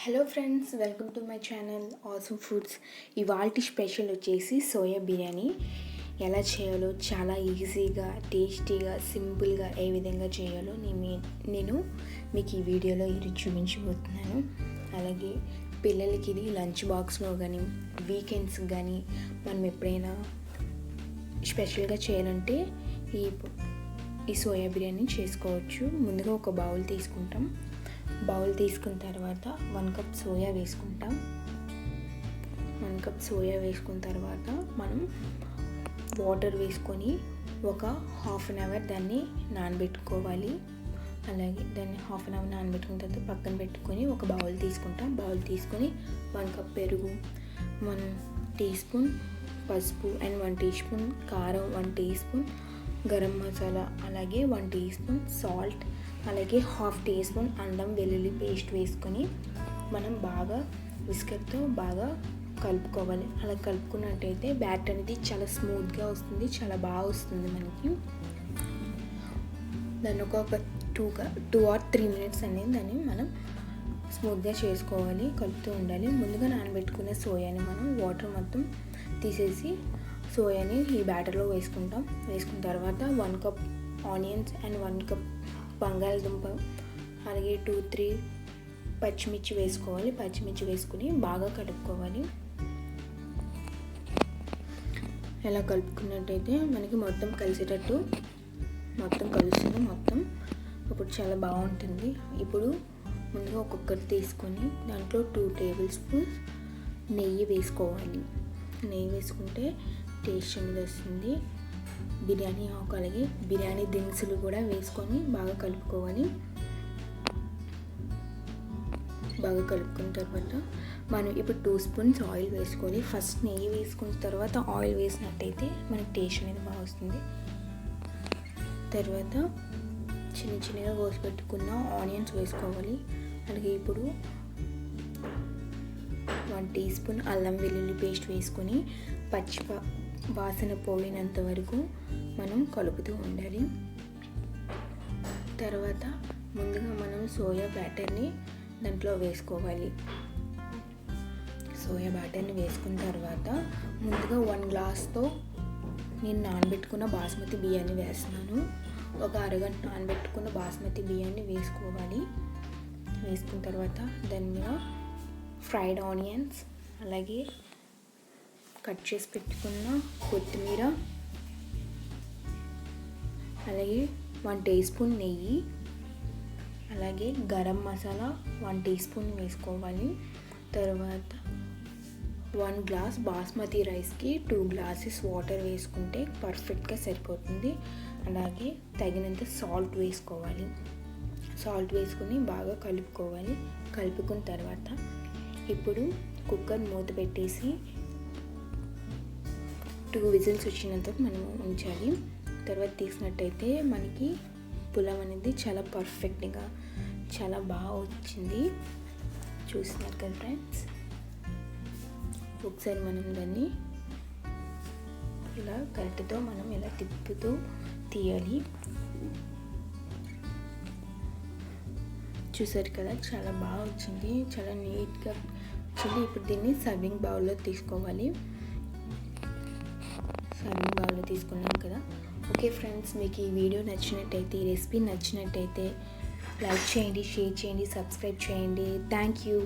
Hello friends, welcome to my channel awesome foods. ఇవాల్టి special వచ్చేసి soya biryani. ఎలా చేయాలో చాలా ఈజీగా, టేస్టీగా, సింపుల్గా ఏ విధంగా చేయాలో నేను మీకు ఈ వీడియోలో ఇది చూపించబోతున్నాను. అలాగే పిల్లలకి ఇది లంచ్ బాక్స్లో కానీ వీకెండ్స్ కానీ మనం ఎప్పుడైనా స్పెషల్గా చేయాలంటే ఈ సోయా బిర్యానీ చేసుకోవచ్చు. ముందుగా ఒక బౌల్ తీసుకుంటాం. బౌల్ తీసుకున్న తర్వాత 1 కప్ సోయా వేసుకుంటాం. 1 కప్ సోయా వేసుకున్న తర్వాత మనం వాటర్ వేసుకొని ఒక హాఫ్ అన్ అవర్ దాన్ని నానబెట్టుకోవాలి. అలాగే దాన్ని హాఫ్ అన్ అవర్ నానబెట్టుకున్న తర్వాత పక్కన పెట్టుకొని ఒక బౌల్ తీసుకుంటాం. బౌల్ తీసుకొని 1 కప్ పెరుగు, 1 టీ స్పూన్ పసుపు అండ్ 1 టీ స్పూన్ కారం, 1 టీ స్పూన్ గరం మసాలా, అలాగే 1 టీ స్పూన్ సాల్ట్, అలాగే హాఫ్ టీ స్పూన్ అల్లం వెల్లుల్లి పేస్ట్ వేసుకొని మనం బాగా విస్కర్తో బాగా కలుపుకోవాలి. అలా కలుపుకున్నట్టయితే బ్యాటర్ అనేది చాలా స్మూత్గా వస్తుంది, చాలా బాగా వస్తుంది మనకి. దాన్ని ఒక 2 or 3 మినిట్స్ అనేది దాన్ని మనం స్మూత్గా చేసుకోవాలి, కలుపుతూ ఉండాలి. ముందుగా నానబెట్టుకునే సోయాని మనం వాటర్ మొత్తం తీసేసి సోయాని ఈ బ్యాటర్లో వేసుకుంటాం. వేసుకున్న తర్వాత 1 కప్ ఆనియన్స్ అండ్ 1 కప్ బంగాళదుంప, అలాగే 2-3 పచ్చిమిర్చి వేసుకోవాలి. పచ్చిమిర్చి వేసుకుని బాగా కలుపుకోవాలి. ఎలా కలుపుకున్నట్టయితే మనకి మొత్తం కలిసేటట్టు కలుస్తుంది మొత్తం. ఇప్పుడు చాలా బాగుంటుంది. ఇప్పుడు ముందుగా ఒక కుక్కర్ తీసుకొని దాంట్లో 2 టేబుల్ స్పూన్స్ నెయ్యి వేసుకోవాలి. నెయ్యి వేసుకుంటే టేస్ట్ అనేది వస్తుంది. బిర్యానీ ఆకు అలాగే బిర్యానీ దినుసులు కూడా వేసుకొని బాగా కలుపుకోవాలి. బాగా కలుపుకున్న తర్వాత మనం ఇప్పుడు 2 స్పూన్స్ ఆయిల్ వేసుకోవాలి. ఫస్ట్ నెయ్యి వేసుకున్న తర్వాత ఆయిల్ వేసినట్టయితే మనకి టేస్ట్ అనేది బాగా వస్తుంది. తర్వాత చిన్నగా కోసి పెట్టుకున్న ఆనియన్స్ వేసుకోవాలి. అలాగే ఇప్పుడు 1 టీ స్పూన్ అల్లం వెల్లుల్లి పేస్ట్ వేసుకొని వాసన పోయినంత వరకు మనం కలుపుతూ ఉండాలి. తర్వాత ముందుగా మనం సోయా బ్యాటర్ని దాంట్లో వేసుకోవాలి. సోయా బ్యాటర్ని వేసుకున్న తర్వాత ముందుగా 1 గ్లాస్తో నేను నానబెట్టుకున్న బాస్మతి బియ్యాన్ని వేస్తున్నాను. ఒక అరగంట నానబెట్టుకున్న బాస్మతి బియ్యాన్ని వేసుకోవాలి. వేసుకున్న తర్వాత దాని మీద ఫ్రైడ్ ఆనియన్స్, అలాగే కట్ చేసి పెట్టుకున్న కొత్తిమీర, అలాగే 1 టీ స్పూన్ నెయ్యి, అలాగే గరం మసాలా 1 టీ స్పూన్ వేసుకోవాలి. తర్వాత 1 గ్లాస్ బాస్మతి రైస్కి 2 గ్లాసెస్ వాటర్ వేసుకుంటే పర్ఫెక్ట్గా సరిపోతుంది. అలాగే తగినంత సాల్ట్ వేసుకోవాలి. సాల్ట్ వేసుకుని బాగా కలుపుకోవాలి. కలుపుకున్న తర్వాత ఇప్పుడు కుక్కర్ మూత పెట్టేసి 2 విజిల్స్ వచ్చినంత మనం ఉంచాలి. తర్వాత తీసినట్టయితే మనకి పులావ్ అనేది చాలా పర్ఫెక్ట్గా చాలా బాగా వచ్చింది. చూస్తున్నారు కదా ఫ్రెండ్స్. ఒకసారి మనం దాన్ని ఇలా గరిటెతో మనం ఇలా తిప్పుతూ తీయాలి. చూసారు కదా, చాలా బాగా వచ్చింది, చాలా నీట్గా వచ్చింది. ఇప్పుడు దీన్ని సర్వింగ్ బౌల్లో తీసుకోవాలి. సర్వింగ్ బౌల్లో తీసుకున్నాం కదా. ఓకే ఫ్రెండ్స్, మీకు ఈ వీడియో నచ్చినట్టయితే, ఈ రెసిపీ నచ్చినట్టయితే లైక్ చేయండి, షేర్ చేయండి, సబ్స్క్రైబ్ చేయండి. Thank you.